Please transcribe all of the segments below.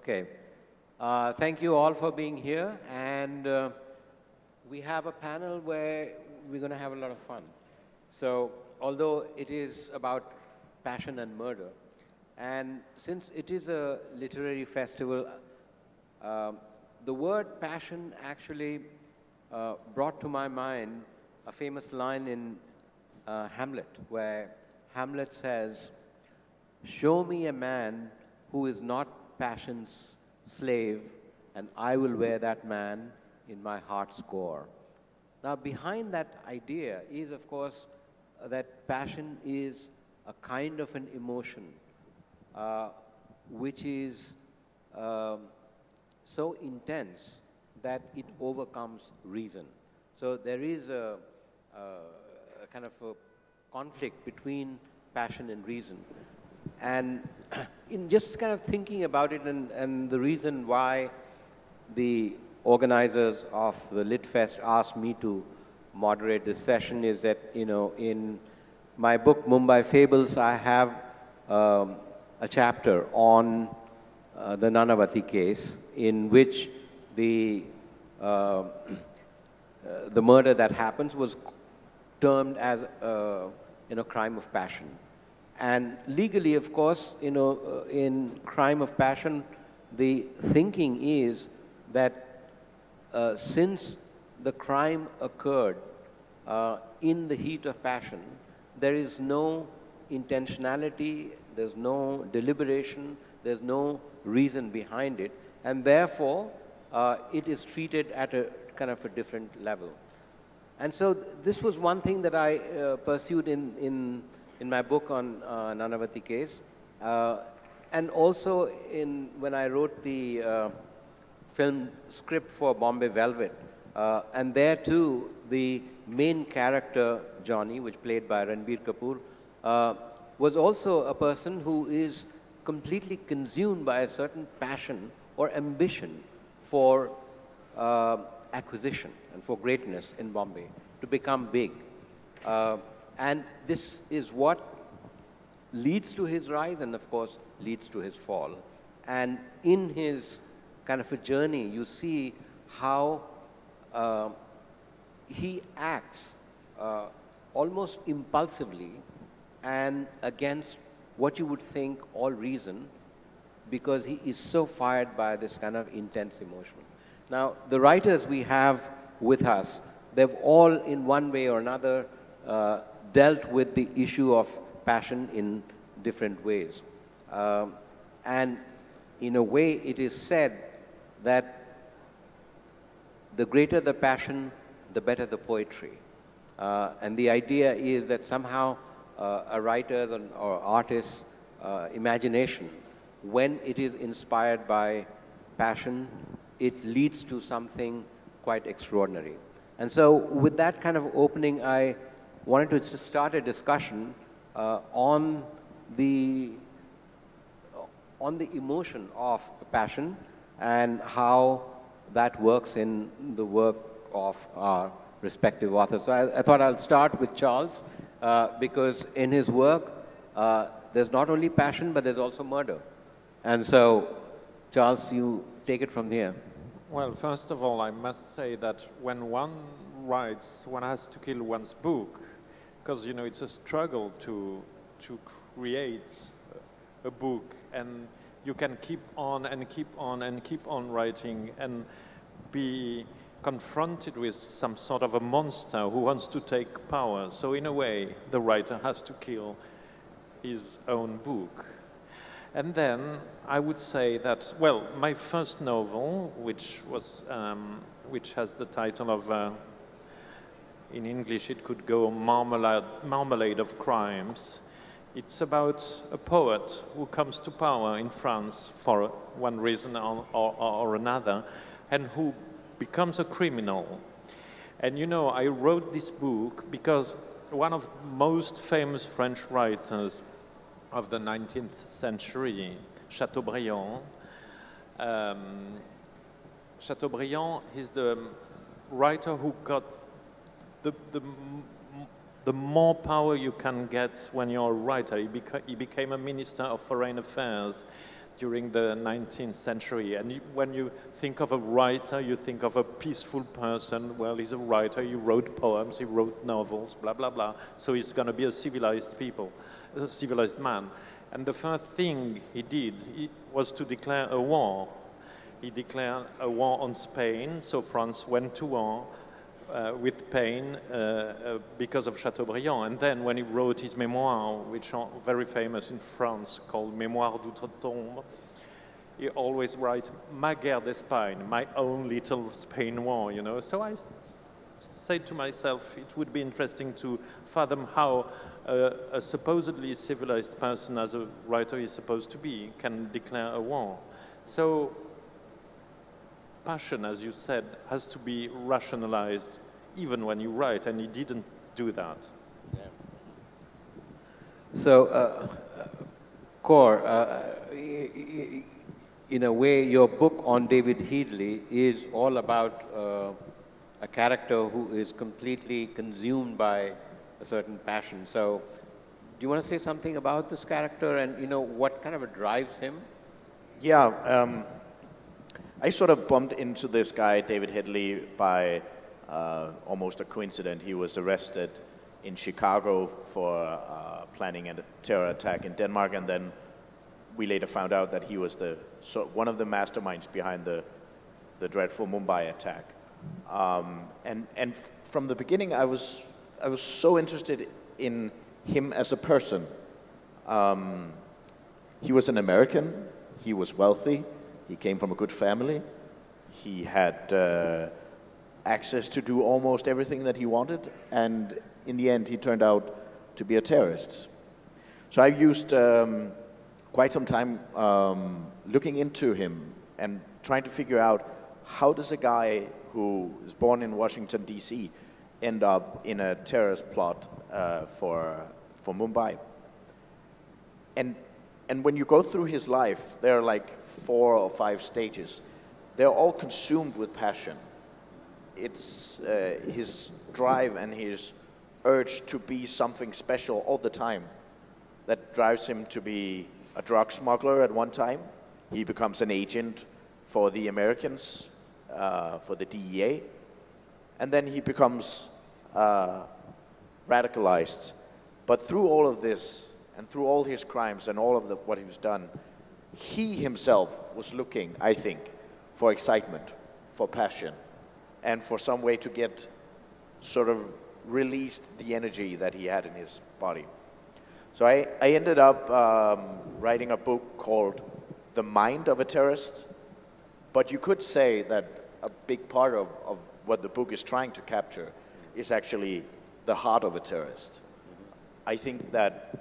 Okay. Thank you all for being here. And we have a panel where we're going to have a lot of fun. So, although it is about passion and murder, and since it is a literary festival, the word passion actually brought to my mind a famous line in Hamlet, where Hamlet says, "Show me a man who is not passion's slave, and I will wear that man in my heart's core." Now, behind that idea is, of course, that passion is a kind of an emotion which is so intense that it overcomes reason. So there is a kind of a conflict between passion and reason. And in just kind of thinking about it, and the reason why the organizers of the Litfest asked me to moderate this session is that, you know, in my book, Mumbai Fables, I have a chapter on the Nanavati case, in which the murder that happens was termed as a crime of passion. And legally, of course, in crime of passion, the thinking is that since the crime occurred in the heat of passion, there is no intentionality, there's no deliberation, there's no reason behind it, and therefore it is treated at a kind of a different level. And so this was one thing that I pursued in my book on Nanavati case, and also when I wrote the film script for Bombay Velvet, and there too the main character Johnny, which played by Ranbir Kapoor, was also a person who is completely consumed by a certain passion or ambition for acquisition and for greatness in Bombay, to become big. And this is what leads to his rise and, of course, leads to his fall. And in his kind of a journey, you see how he acts almost impulsively and against what you would think all reason, because he is so fired by this kind of intense emotion. Now, the writers we have with us, they've all in one way or another dealt with the issue of passion in different ways. And in a way, it is said that the greater the passion, the better the poetry. And the idea is that somehow a writer's or artist's imagination, when it is inspired by passion, it leads to something quite extraordinary. And so with that kind of opening, I wanted to just start a discussion on the emotion of passion and how that works in the work of our respective authors. So I thought I'll start with Charles, because in his work, there's not only passion, but there's also murder. And so, Charles, you take it from here. Well, first of all, I must say that when one writes, one has to kill one's book, because, you know, it's a struggle to create a book, and you can keep on and keep on and keep on writing and be confronted with some sort of a monster who wants to take power. So in a way, the writer has to kill his own book. And then I would say that, well, my first novel, which has the title of, in English it could go Marmalade of Crimes. It's about a poet who comes to power in France for one reason or another, and who becomes a criminal. And you know, I wrote this book because one of the most famous French writers of the 19th century, Chateaubriand. Chateaubriand is the writer who got the more power you can get when you're a writer. He became a minister of foreign affairs during the 19th century. And when you think of a writer, you think of a peaceful person. Well, he's a writer, he wrote poems, he wrote novels, blah, blah, blah. So he's going to be a civilized a civilized man. And the first thing he did was to declare a war. He declared a war on Spain, so France went to war with Spain because of Chateaubriand. And then when he wrote his memoirs, which are very famous in France, called Mémoires d'outre-tombe, he always writes, ma guerre d'Espagne, my own little Spain war, you know. So I said to myself, it would be interesting to fathom how a supposedly civilized person, as a writer is supposed to be, can declare a war. So passion, as you said, has to be rationalized even when you write, and he didn't do that. Yeah. So, Core, in a way, your book on David Headley is all about a character who is completely consumed by a certain passion. So, do you want to say something about this character and, you know, what kind of drives him? Yeah, I sort of bumped into this guy, David Headley, by almost a coincidence. He was arrested in Chicago for planning a terror attack in Denmark, and then we later found out that he was one of the masterminds behind the dreadful Mumbai attack. And from the beginning, I was so interested in him as a person. He was an American. He was wealthy. He came from a good family. He had access to do almost everything that he wanted, and in the end, he turned out to be a terrorist. So I used quite some time looking into him and trying to figure out, how does a guy who is born in Washington, D.C. end up in a terrorist plot for Mumbai? And when you go through his life, there are like 4 or 5 stages. They're all consumed with passion. It's his drive and his urge to be something special all the time that drives him to be a drug smuggler at one time. He becomes an agent for the Americans, for the DEA. And then he becomes radicalized. But through all of this, and through all his crimes and all of what he's done, he himself was looking, I think, for excitement, for passion, and for some way to get sort of released the energy that he had in his body. So I ended up writing a book called The Mind of a Terrorist, but you could say that a big part of what the book is trying to capture is actually the heart of a terrorist. I think that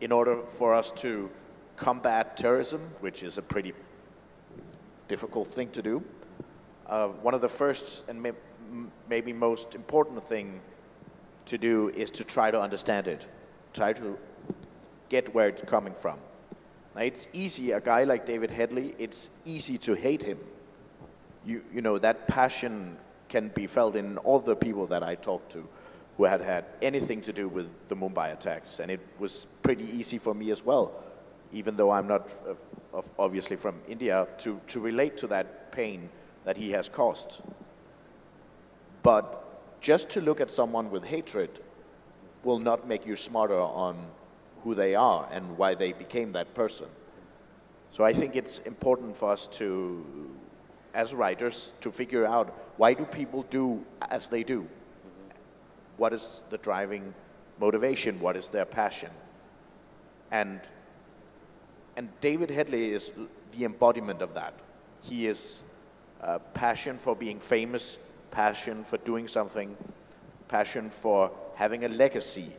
in order for us to combat terrorism, which is a pretty difficult thing to do, one of the first and maybe most important thing to do is to try to understand it, try to get where it's coming from. Now, it's easy, a guy like David Headley, it's easy to hate him. You know, that passion can be felt in all the people that I talked to who had had anything to do with the Mumbai attacks. And it was pretty easy for me as well, even though I'm not obviously from India, to relate to that pain that he has caused. But just to look at someone with hatred will not make you smarter on who they are and why they became that person. So I think it's important for us to, as writers, to figure out, why do people do as they do? What is the driving motivation? What is their passion? And David Headley is the embodiment of that. He is passion for being famous, passion for doing something, passion for having a legacy,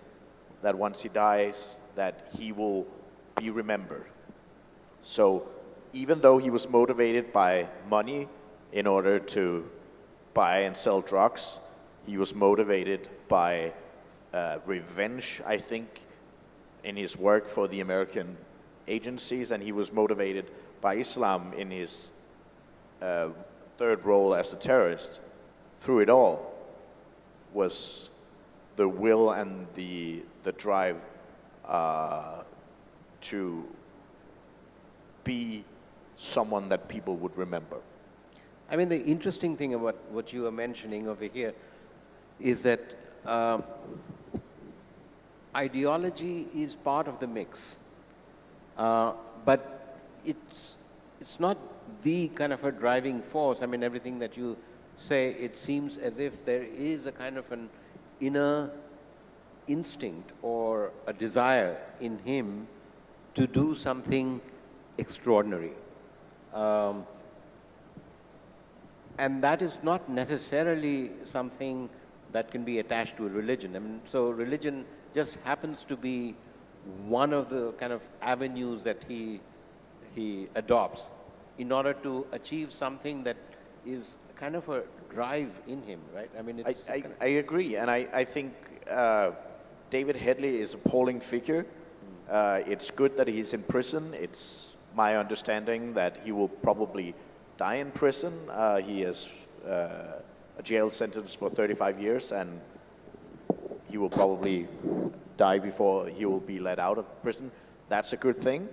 that once he dies, that he will be remembered. So even though he was motivated by money in order to buy and sell drugs, he was motivated by revenge, I think, in his work for the American agencies, and he was motivated by Islam in his third role as a terrorist. Through it all was the will and the drive to be someone that people would remember. I mean, the interesting thing about what you are mentioning over here is that ideology is part of the mix, but it's not the kind of a driving force. I mean, everything that you say, it seems as if there is a kind of an inner instinct or a desire in him to do something extraordinary. And that is not necessarily something that can be attached to a religion. I mean, so religion just happens to be one of the kind of avenues that he adopts in order to achieve something that is kind of a drive in him, right? I mean, it's I agree, and I think David Headley is a appalling figure. It's good that he's in prison. It's my understanding that he will probably die in prison. He has a jail sentence for 35 years, and he will probably die before he will be let out of prison. That's a good thing.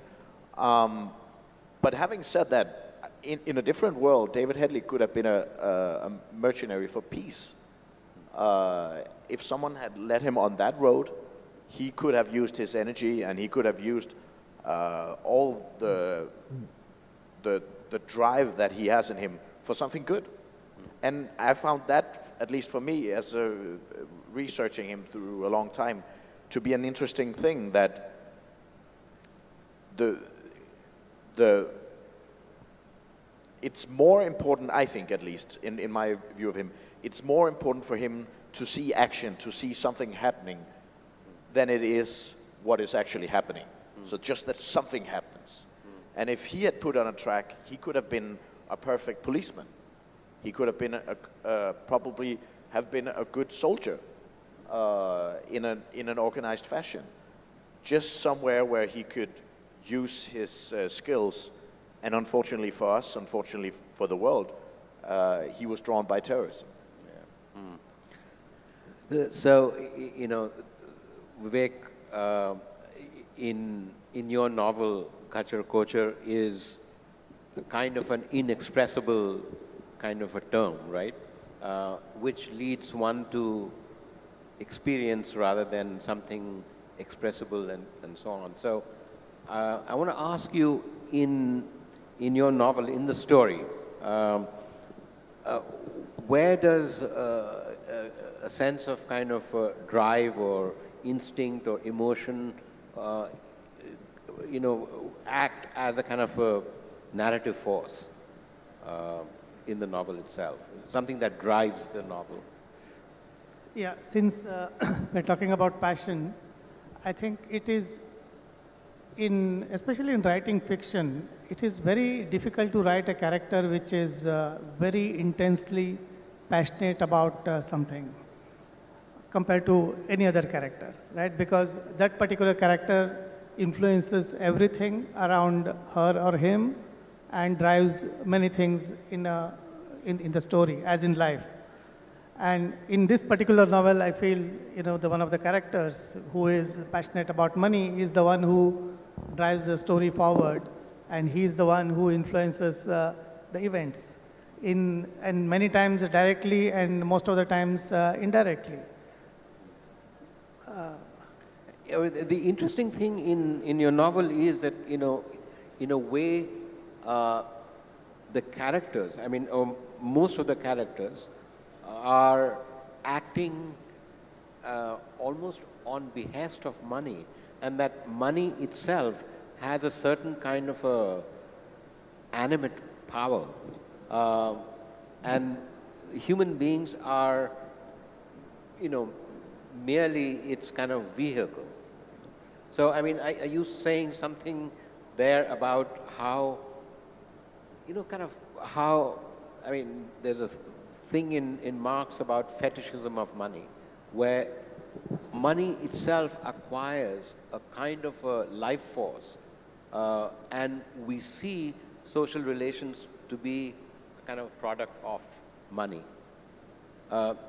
But having said that, in a different world, David Headley could have been a mercenary for peace. If someone had led him on that road, he could have used his energy, and he could have used all the drive that he has in him for something good. And I found that, at least for me, as researching him through a long time, to be an interesting thing, that it's more important, I think at least, in my view of him, it's more important for him to see action, to see something happening, than it is what is actually happening. So just that something happens. And if he had put on a track, he could have been a perfect policeman. He could have been probably have been a good soldier in an organized fashion. Just somewhere where he could use his skills. And unfortunately for us, unfortunately for the world, he was drawn by terrorism. Yeah. So, you know, Vivek, in your novel, Kachar Kochar is kind of an inexpressible kind of a term, right? Which leads one to experience rather than something expressible and so on. So I want to ask you, in your novel, in the story, where does a sense of kind of drive or instinct or emotion, you know, act as a kind of a narrative force in the novel itself, something that drives the novel? Yeah, since we're talking about passion, I think it is, especially in writing fiction, it is very difficult to write a character which is very intensely passionate about something compared to any other characters, right? Because that particular character influences everything around her or him and drives many things in the story, as in life. And in this particular novel, I feel, you know, one of the characters who is passionate about money is the one who drives the story forward, and he's the one who influences the events, and many times directly and most of the times indirectly. The interesting thing in your novel is that, you know, in a way, the characters, I mean, most of the characters are acting almost on behest of money, and that money itself has a certain kind of a animate power, and human beings are, you know, merely its kind of vehicle. So, I mean, are you saying something there about how, you know, kind of how, I mean, there's a thing in Marx about fetishism of money, where money itself acquires a kind of a life force, and we see social relations to be a kind of product of money.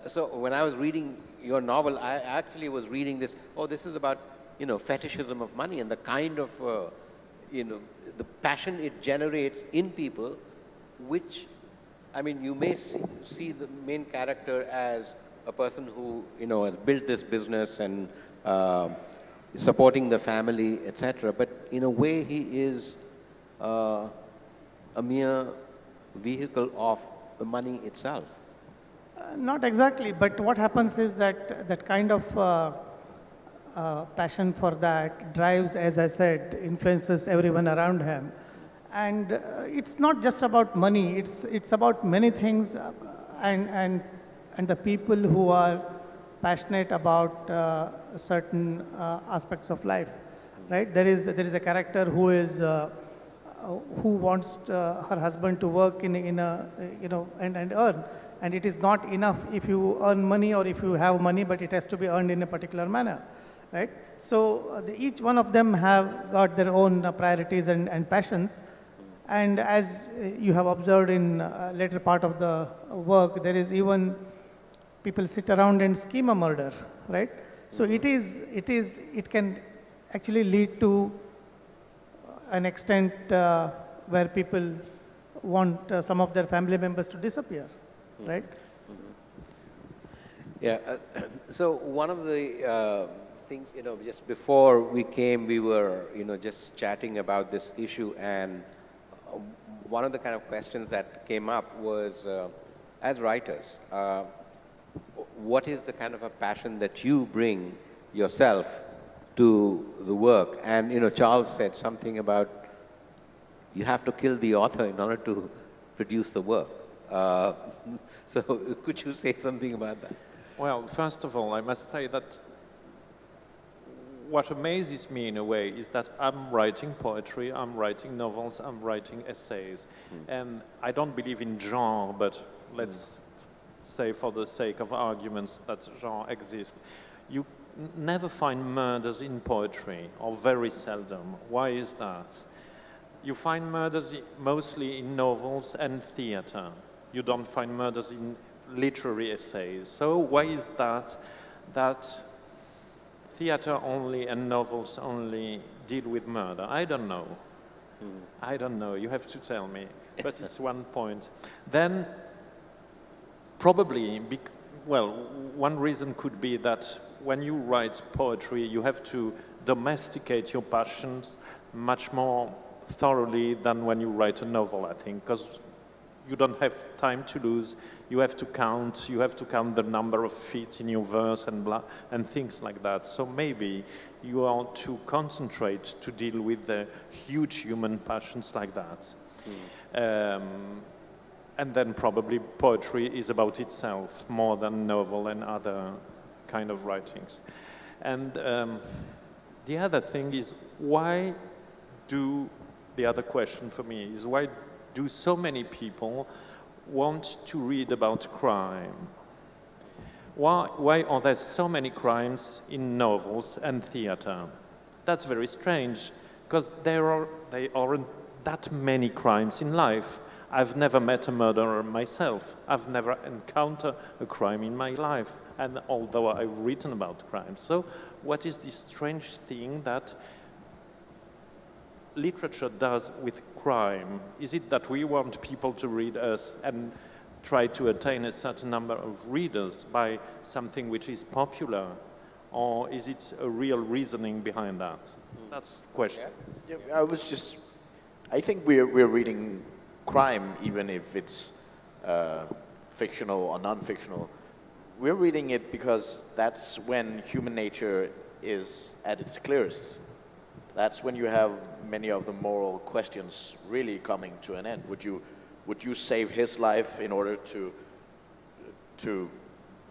So when I was reading your novel, I actually was reading this, oh, this is about, you know, fetishism of money and the kind of you know, the passion it generates in people, which, I mean, you may see the main character as a person who, you know, has built this business and supporting the family, etc. But in a way, he is a mere vehicle of the money itself. Not exactly, but what happens is that that kind of passion for that drives, as I said, influences everyone around him. And it's not just about money, it's about many things, and the people who are passionate about certain aspects of life, right? There is a character who wants her husband to work in a you know, and earn, and it is not enough if you earn money or if you have money, but it has to be earned in a particular manner, right? So each one of them have got their own priorities and passions. And as you have observed in later part of the work, there is even people sit around and scheme a murder, right? So it can actually lead to an extent where people want some of their family members to disappear, right? Yeah. So one of the things, you know, just before we came, we were, you know, just chatting about this issue, and one of the kind of questions that came up was, as writers, what is the kind of a passion that you bring yourself to the work? And, you know, Charles said something about you have to kill the author in order to produce the work. So could you say something about that? Well, first of all, I must say that what amazes me in a way is that I'm writing poetry, I'm writing novels, I'm writing essays. And I don't believe in genre, but let's say for the sake of arguments that genre exists. You never find murders in poetry, or very seldom. Why is that? You find murders mostly in novels and theater. You don't find murders in literary essays. So why is that theater only and novels only deal with murder? I don't know. I don't know. You have to tell me. But it's one point. Then probably, well, one reason could be that when you write poetry, you have to domesticate your passions much more thoroughly than when you write a novel, I think, because you don't have time to lose. You have to count the number of feet in your verse and things like that. So maybe you ought to concentrate to deal with the huge human passions like that. And then probably poetry is about itself more than novel and other kind of writings. And the other thing is, the other question for me is, why do so many people want to read about crime? Why are there so many crimes in novels and theater? That's very strange, because there aren't that many crimes in life. I've never met a murderer myself. I've never encountered a crime in my life, and although I've written about crime. So what is this strange thing that literature does with crime? Is it that we want people to read us and try to attain a certain number of readers by something which is popular? Or is it a real reasoning behind that? That's the question. Yeah, I think we're reading crime, even if it's fictional or non-fictional. We're reading it because that's when human nature is at its clearest. That's when you have many of the moral questions really coming to an end. Would you save his life in order to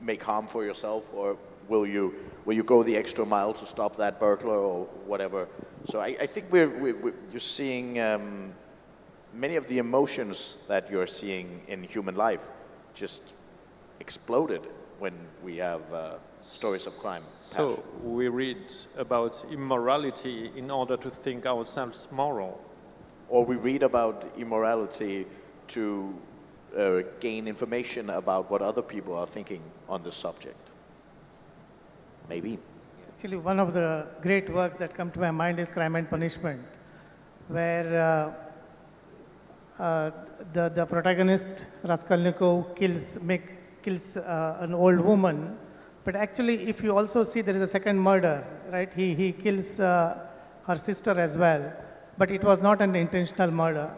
make harm for yourself, or will you go the extra mile to stop that burglar or whatever? So I think you're seeing many of the emotions that you're seeing in human life just exploded when we have stories of crime. So we read about immorality in order to think ourselves moral. Or we read about immorality to gain information about what other people are thinking on the subject. Maybe. Actually, one of the great works that come to my mind is Crime and Punishment, where the protagonist Raskolnikov kills an old woman, but actually, if you also see, there is a second murder, right? He kills her sister as well, but it was not an intentional murder.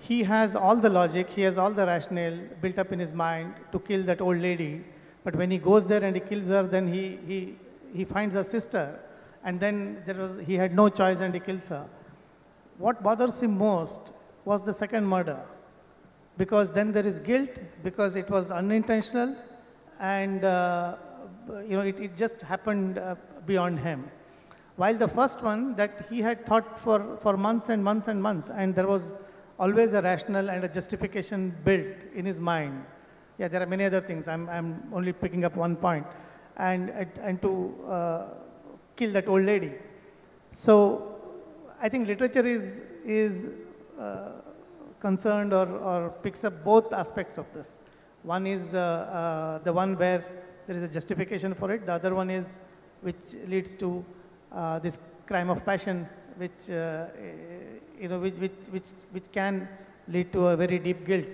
He has all the logic, he has all the rationale built up in his mind to kill that old lady, but when he goes there and he kills her, then he finds her sister, and then he had no choice and he kills her. What bothers him most was the second murder, because then there is guilt, because it was unintentional, and it just happened beyond him. While the first one, that he had thought for months and months and months, and there was always a rationale and a justification built in his mind. Yeah, there are many other things. I'm only picking up one point, and to kill that old lady. So I think literature is concerned or picks up both aspects of this. One is the one where there is a justification for it. The other one is which leads to this crime of passion, which which can lead to a very deep guilt,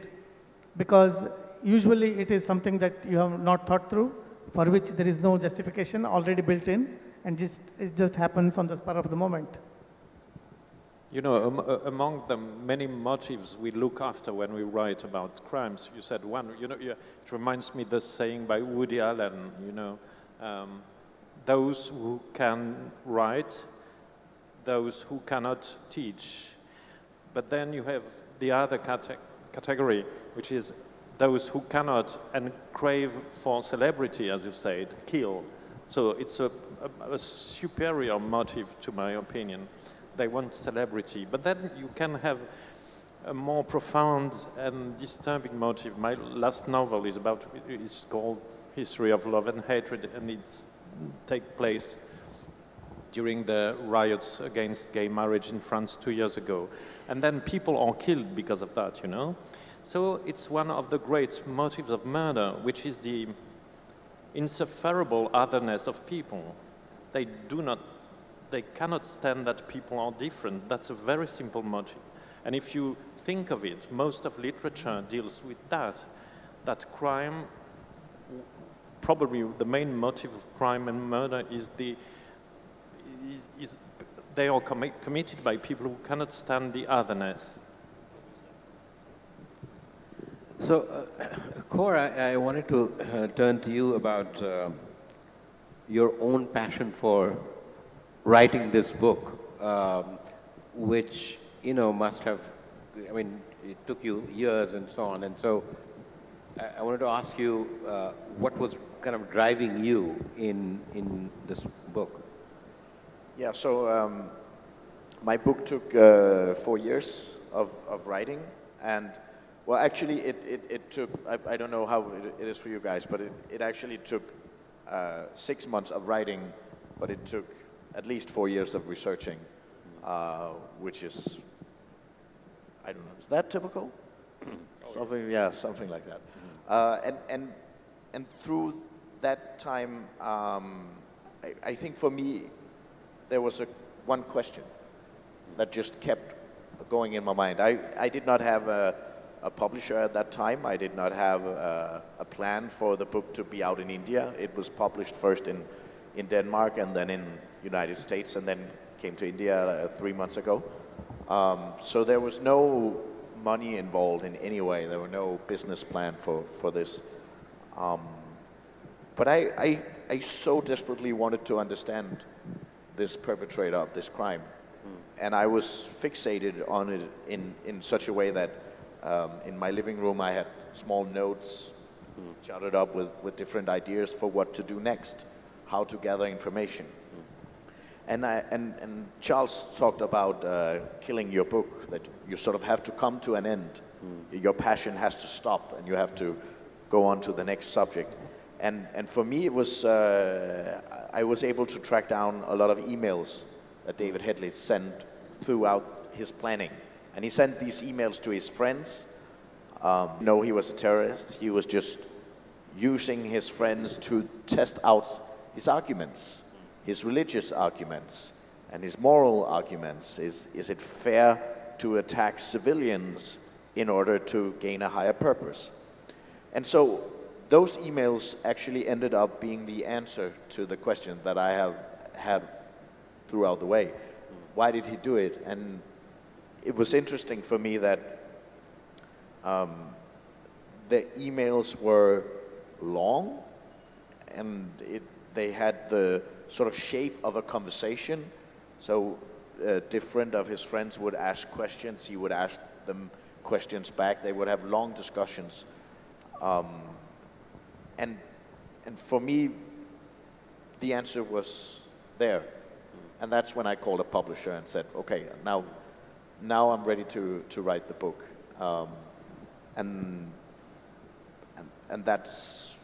because usually it is something that you have not thought through, for which there is no justification already built in, and it just happens on the spur of the moment. You know, among the many motives we look after when we write about crimes, you said one, it reminds me the saying by Woody Allen, those who can write, those who cannot teach. But then you have the other category, which is those who cannot and crave for celebrity, as you said, kill. So it's a superior motive, to my opinion. They want celebrity. But then you can have a more profound and disturbing motive. My last novel it's called History of Love and Hatred, and it takes place during the riots against gay marriage in France 2 years ago. And then people are killed because of that, So it's one of the great motives of murder, which is the insufferable otherness of people. They cannot stand that people are different. That's a very simple motive. And if you think of it, most of literature deals with that crime, probably the main motive of crime and murder is they are committed by people who cannot stand the otherness. So, Cora, I wanted to turn to you about your own passion for writing this book, which, must have, it took you years and so on. And so I wanted to ask you what was kind of driving you in this book? Yeah, so my book took 4 years of writing, and well, actually it took, I don't know how it is for you guys, but it actually took 6 months of writing, but it took at least 4 years of researching, which is, I don't know, is that typical? Something, yeah, something like that. And through that time, I think for me, there was one question that just kept going in my mind. I did not have a publisher at that time. I did not have a plan for the book to be out in India. It was published first in Denmark and then in United States, and then came to India 3 months ago. So there was no money involved in any way. There were no business plan for this. But I so desperately wanted to understand this perpetrator of this crime. And I was fixated on it in such a way that in my living room I had small notes jotted up with different ideas for what to do next, how to gather information. And Charles talked about killing your book, that you sort of have to come to an end. Your passion has to stop and you have to go on to the next subject. And for me, it was, I was able to track down a lot of emails that David Headley sent throughout his planning. And he sent these emails to his friends. No, he was a terrorist. He was just using his friends to test out his arguments, his religious arguments, and his moral arguments. Is it fair to attack civilians in order to gain a higher purpose. And so those emails actually ended up being the answer to the question that I have had throughout the way. Why did he do it? And it was interesting for me that the emails were long, and they had the sort of shape of a conversation. So different of his friends would ask questions, he would ask them questions back, they would have long discussions. And for me, the answer was there. And that's when I called a publisher and said, okay, now I'm ready to write the book. And that's,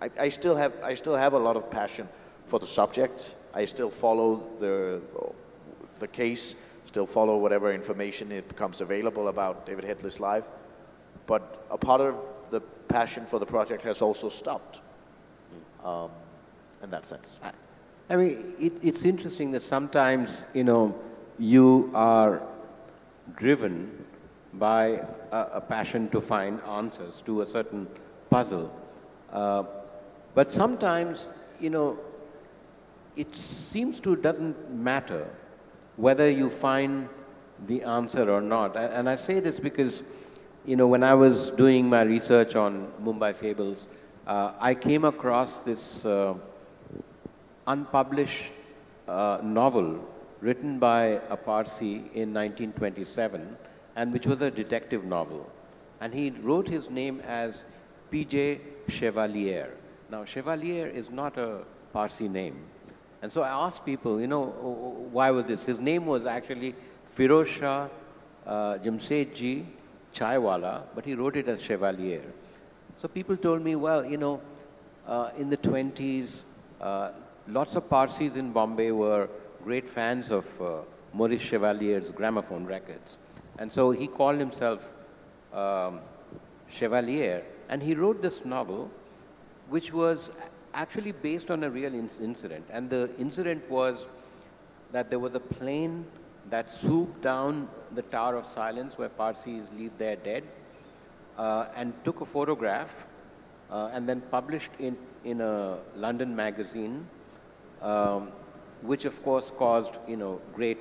I still have a lot of passion for the subject. I still follow the case, still follow whatever information it becomes available about David Headley's life. But a part of the passion for the project has also stopped in that sense. I mean, it's interesting that sometimes, you know, you are driven by a passion to find answers to a certain puzzle. But sometimes, you know, it seems to doesn't matter whether you find the answer or not. And I say this because, you know, when I was doing my research on Mumbai Fables, I came across this unpublished novel written by a Parsi in 1927, and which was a detective novel. And he wrote his name as P.J. Chevalier. Now, Chevalier is not a Parsi name. And so I asked people, you know, why was this? His name was actually Firoz Shah Jamsetji Chaiwala, but he wrote it as Chevalier. So people told me, well, you know, in the 20s, lots of Parsis in Bombay were great fans of Maurice Chevalier's gramophone records. And so he called himself Chevalier, and he wrote this novel, which was actually based on a real incident. And the incident was that there was a plane that swooped down the Tower of Silence where Parsis leave their dead, and took a photograph and then published in a London magazine, which of course caused, you know, great,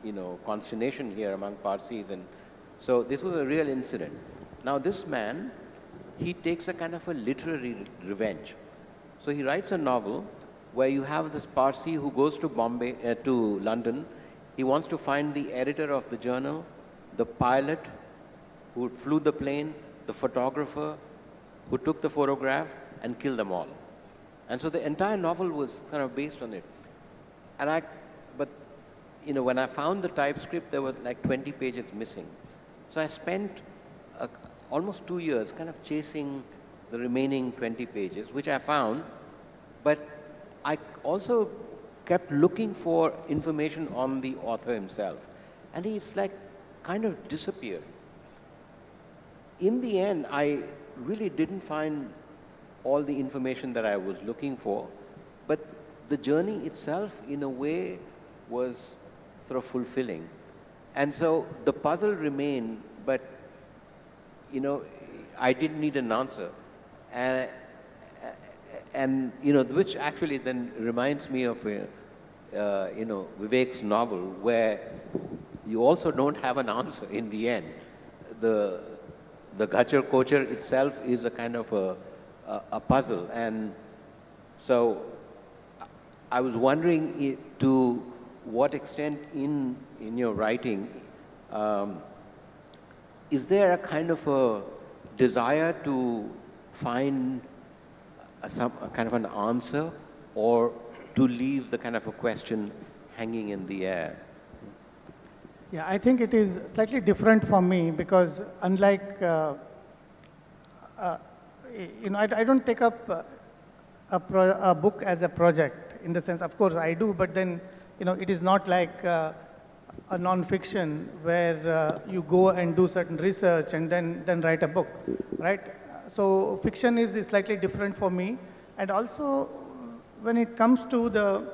you know, consternation here among Parsis. And so this was a real incident. Now this man, he takes a kind of a literary revenge. So he writes a novel where you have this Parsi who goes to Bombay, to London. He wants to find the editor of the journal, the pilot who flew the plane, the photographer who took the photograph, and kill them all. And so the entire novel was kind of based on it. And but you know, when I found the typescript, there were like 20 pages missing. So I spent almost 2 years kind of chasing the remaining 20 pages, which I found, but I also kept looking for information on the author himself. And he's like kind of disappeared. In the end, I really didn't find all the information that I was looking for, but the journey itself, in a way, was sort of fulfilling. And so the puzzle remained, but, you know, I didn't need an answer. And you know, which actually then reminds me of, you know, Vivek's novel, where you also don't have an answer in the end. The Gachar Kochar itself is a kind of a puzzle. And so I was wondering to what extent in your writing, is there a kind of a desire to find a kind of an answer, or to leave the kind of a question hanging in the air? Yeah, I think it is slightly different for me because unlike, you know, I don't take up a book as a project in the sense, of course I do, but then, you know, it is not like a non-fiction where you go and do certain research and then write a book, right? So fiction is slightly different for me. And also when it comes to the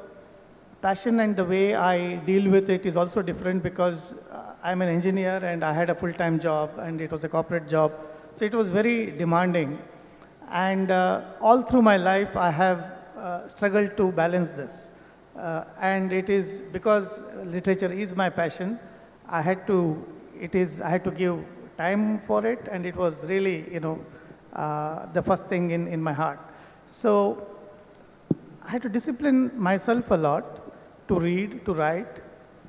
passion and the way I deal with it is also different because I'm an engineer and I had a full-time job and it was a corporate job. So it was very demanding. And all through my life, I have struggled to balance this. And it is because literature is my passion, I had to give time for it, and it was really, the first thing in my heart. So I had to discipline myself a lot to read, to write,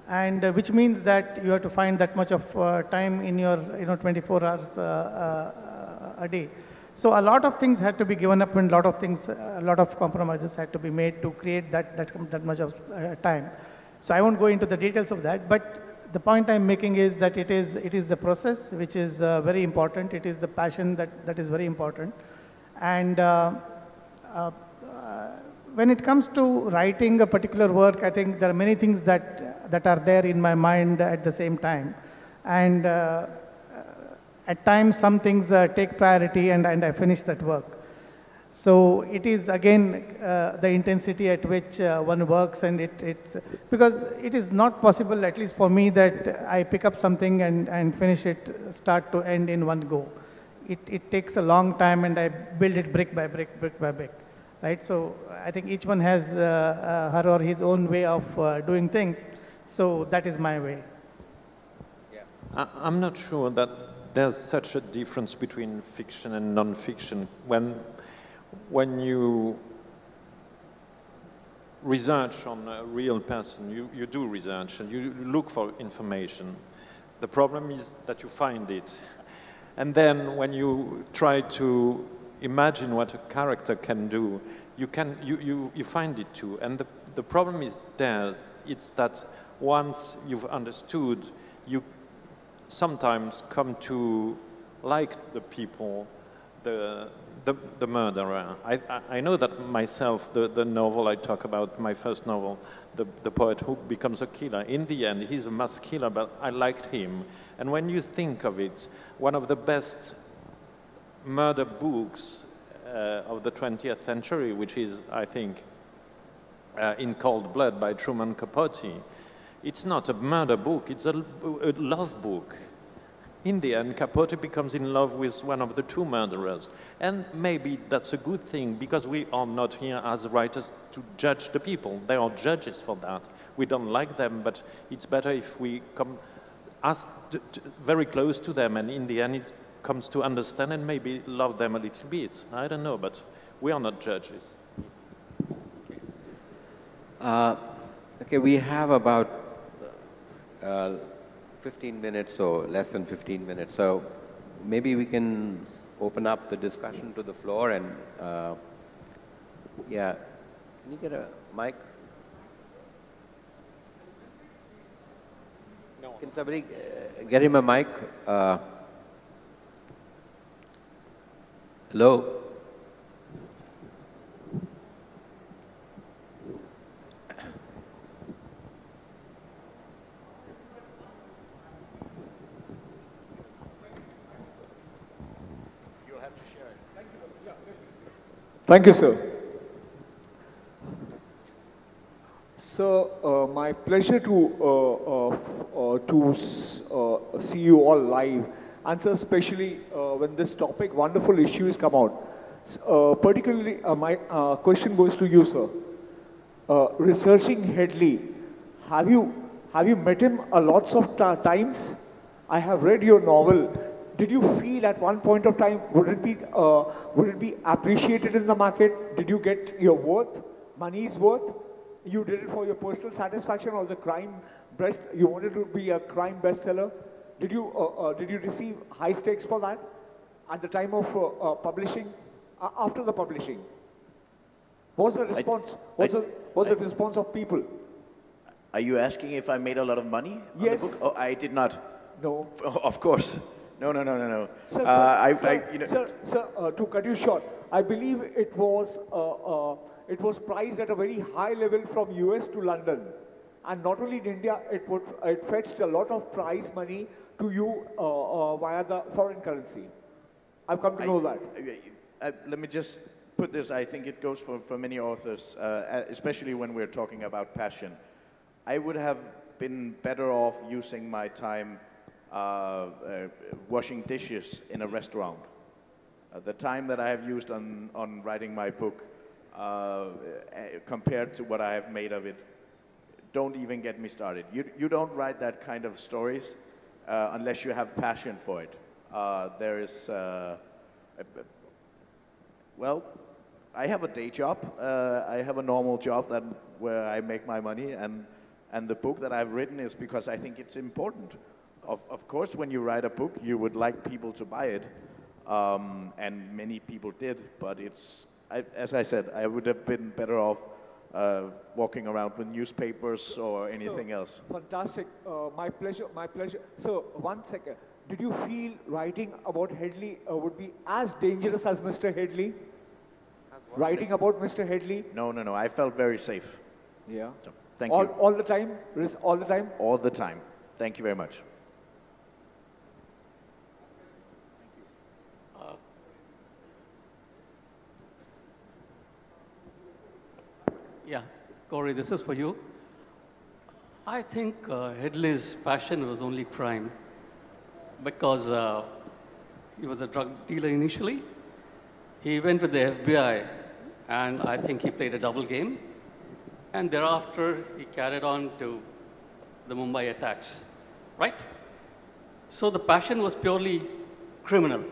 and which means that you have to find that much of time in your 24 hours a day. So a lot of things had to be given up, and a lot of compromises had to be made to create that much of time. So I won't go into the details of that, but the point I'm making is that it is the process which is very important. It is the passion that is very important, and when it comes to writing a particular work, I think there are many things that are there in my mind at the same time, and at times some things take priority, and I finish that work. So it is again the intensity at which one works, and it's because it is not possible, at least for me, that I pick up something and finish it start to end in one go. It takes a long time, and I build it brick by brick, brick by brick. Right? So I think each one has her or his own way of doing things. So that is my way. Yeah. I'm not sure that there's such a difference between fiction and non-fiction. When you research on a real person, you do research and you look for information. The problem is that you find it. And then when you try to imagine what a character can do, you find it too. And the problem is there. It's that once you've understood, you sometimes come to like the people, the murderer. I know that myself, the novel I talk about, my first novel, the poet who becomes a killer, in the end he's a mass killer, but I liked him. And when you think of it, one of the best murder books of the 20th century, which is, I think, In Cold Blood by Truman Capote, it's not a murder book, it's a love book. In the end, Capote becomes in love with one of the two murderers. And maybe that's a good thing, because we are not here as writers to judge the people. They are judges for that. We don't like them, but it's better if we come very close to them, and in the end it comes to understand and maybe love them a little bit. I don't know, but we are not judges. Okay, we have about 15 minutes or less than 15 minutes, so maybe we can open up the discussion to the floor. And yeah, can you get a mic? No. Can somebody get him a mic? Hello? Thank you, sir. So, my pleasure to see you all live, and so especially when this topic, wonderful issues come out. Particularly, my question goes to you, sir. Researching Headley, have you met him a lots of times? I have read your novel. Did you feel at one point of time, would it be appreciated in the market? Did you get your worth, money's worth? You did it for your personal satisfaction, or the you wanted to be a crime bestseller? Did you receive high stakes for that at the time of publishing, after the publishing? What's the response? What's the response of people? Are you asking if I made a lot of money on Yes. the book? Oh, I did not. No. Of course. No. Sir, to cut you short, I believe it was priced at a very high level from US to London. And not only in India, it fetched a lot of prize money to you via the foreign currency. I've come to know that. Let me just put this, I think it goes for many authors, especially when we're talking about passion. I would have been better off using my time washing dishes in a restaurant. The time that I have used on writing my book compared to what I have made of it, don't even get me started. You don't write that kind of stories unless you have passion for it. There is, well, I have a day job. I have a normal job where I make my money, and the book that I've written is because I think it's important. Of course, when you write a book, you would like people to buy it, and many people did, but as I said, I would have been better off walking around with newspapers or anything else. Fantastic. My pleasure, my pleasure. So, one second. Did you feel writing about Headley would be as dangerous as Mr. Headley? Writing about Mr. Headley? No. I felt very safe. Yeah. So, thank you. All the time? All the time? All the time. Thank you very much. Yeah, Corey, this is for you. I think Headley's passion was only crime because he was a drug dealer initially. He went with the FBI, and I think he played a double game. And thereafter, he carried on to the Mumbai attacks, right? So the passion was purely criminal.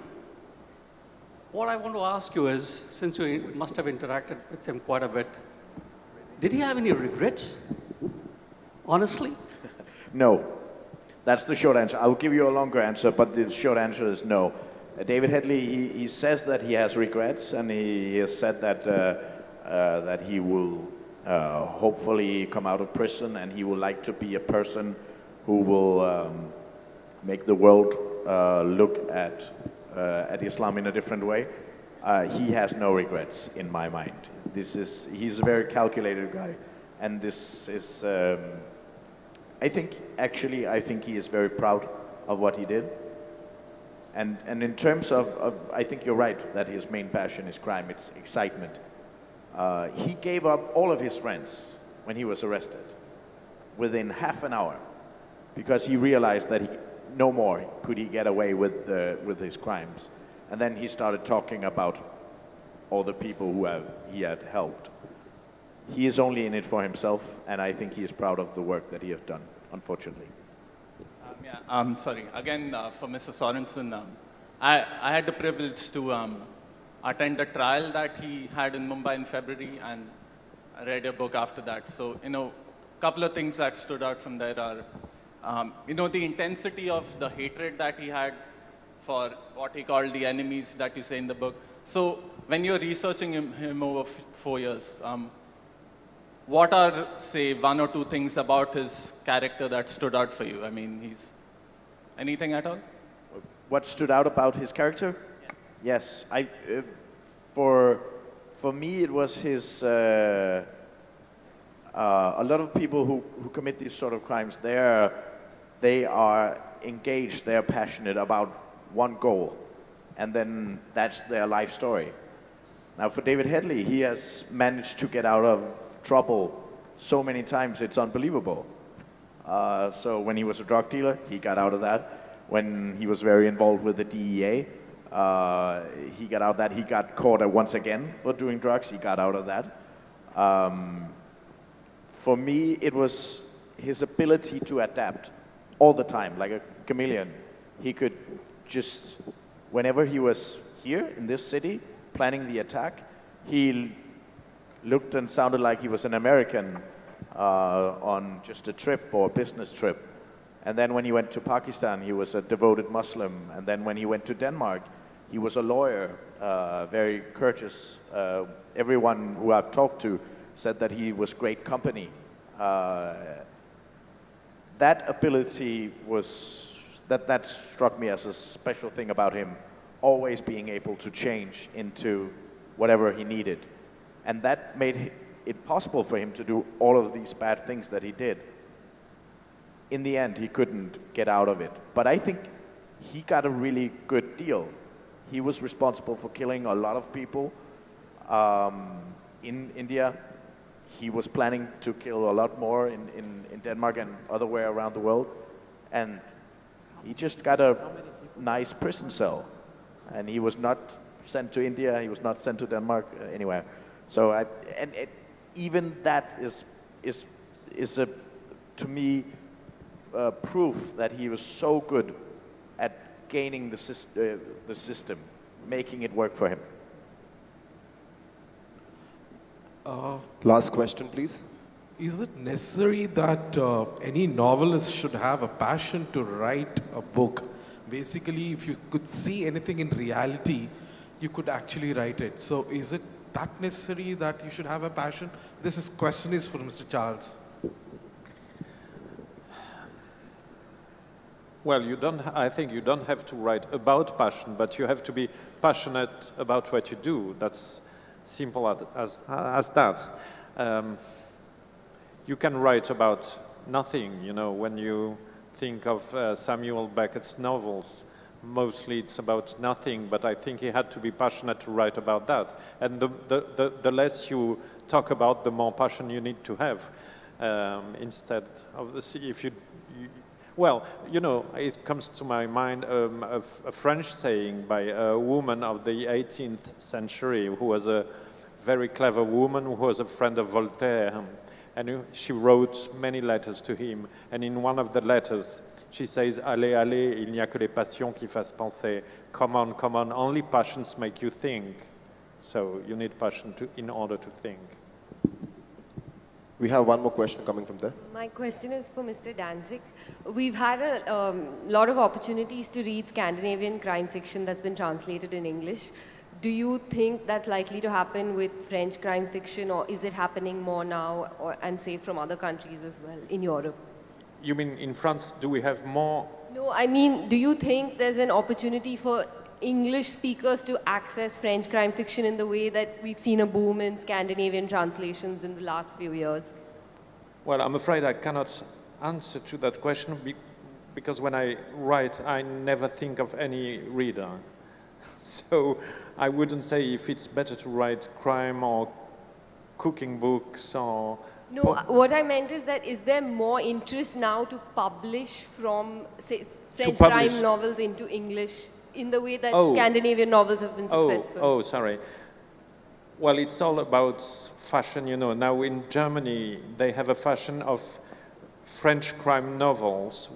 What I want to ask you is, since you must have interacted with him quite a bit, did he have any regrets, honestly? No. That's the short answer. I'll give you a longer answer, but the short answer is no. David Headley, he says that he has regrets, and he has said that, that he will hopefully come out of prison, and he would like to be a person who will make the world look at Islam in a different way. He has no regrets in my mind. He's a very calculated guy, and this is, I think he is very proud of what he did. And in terms of, I think you're right that his main passion is crime, it's excitement. He gave up all of his friends when he was arrested within half an hour because he realized that no more could he get away with his crimes. And then he started talking about all the people who he had helped. He is only in it for himself, and I think he is proud of the work that he has done, unfortunately. Sorry. Again, for Mr. Sorensen, I had the privilege to attend the trial that he had in Mumbai in February, and I read your book after that. So, a couple of things that stood out from there are, the intensity of the hatred that he had for what he called the enemies that you say in the book. So, when you're researching him over 4 years, what are, say, one or two things about his character that stood out for you? I mean, anything at all? What stood out about his character? Yeah. Yes, for me it was his. A lot of people who commit these sort of crimes, they are engaged, they are passionate about one goal, and then that's their life story. Now, for David Headley, he has managed to get out of trouble so many times, it's unbelievable. So when he was a drug dealer, he got out of that. When he was very involved with the DEA, he got out of that. He got caught once again for doing drugs. He got out of that. For me, it was his ability to adapt all the time, like a chameleon. He could just, whenever he was here in this city, planning the attack, he looked and sounded like he was an American on just a trip or a business trip. And then when he went to Pakistan, he was a devoted Muslim. And then when he went to Denmark, he was a lawyer, very courteous. Everyone who I've talked to said that he was great company. That ability was, that struck me as a special thing about him, always being able to change into whatever he needed. And that made it possible for him to do all of these bad things that he did. In the end, he couldn't get out of it. But I think he got a really good deal. He was responsible for killing a lot of people. in India. He was planning to kill a lot more in Denmark and other way around the world. And he just got a nice prison cell. And he was not sent to India, he was not sent to Denmark, anywhere. So, even that is a, to me, proof that he was so good at gaining the system, making it work for him. Last question, please. Is it necessary that any novelist should have a passion to write a book? Basically, if you could see anything in reality, you could actually write it. So is it that necessary that you should have a passion? Question is for Mr. Charles. Well, I think you don't have to write about passion, but you have to be passionate about what you do. That's simple as that. You can write about nothing, you know, when you think of Samuel Beckett's novels. Mostly it's about nothing, but I think he had to be passionate to write about that. And the less you talk about, the more passion you need to have. Instead of well, you know, it comes to my mind a French saying by a woman of the 18th century who was a very clever woman who was a friend of Voltaire. And she wrote many letters to him. And in one of the letters, she says, allez, allez, il n'y a que les passions qui fassent penser. Come on, only passions make you think. So you need passion in order to think. We have one more question coming from there. My question is for Mr. Danzig. We've had a lot of opportunities to read Scandinavian crime fiction that's been translated in English. Do you think that's likely to happen with French crime fiction, or is it happening more now, and say from other countries as well, in Europe? You mean in France, do we have more? No, I mean, do you think there's an opportunity for English speakers to access French crime fiction in the way that we've seen a boom in Scandinavian translations in the last few years? Well, I'm afraid I cannot answer to that question because when I write, I never think of any reader. So I wouldn't say if it's better to write crime or cooking books or... No, what I meant is that is there more interest now to publish from, say, French crime novels into English in the way that Scandinavian novels have been successful? Oh, sorry. Well, it's all about fashion, you know. Now in Germany, they have a fashion of French crime novels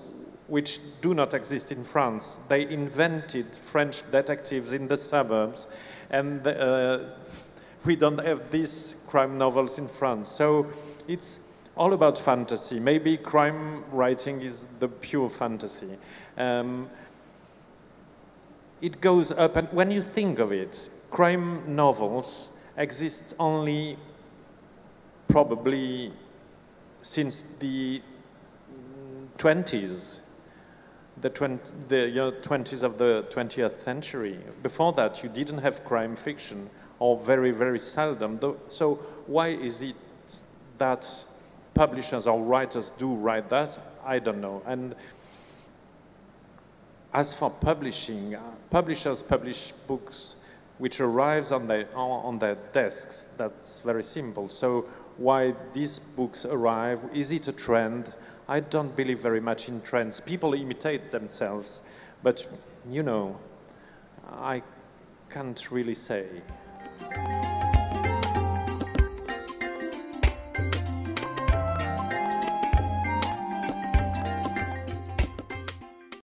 which do not exist in France. They invented French detectives in the suburbs, and we don't have these crime novels in France. So it's all about fantasy. Maybe crime writing is the pure fantasy. It goes up, and when you think of it, crime novels exist only probably since the 20s. The year 20s of the 20th century. Before that, you didn't have crime fiction, or very, very seldom. So why is it that publishers or writers do write that? I don't know. And as for publishing, publishers publish books which arrives on their desks. That's very simple. So why these books arrive? Is it a trend? I don't believe very much in trends. People imitate themselves, but, you know, I can't really say.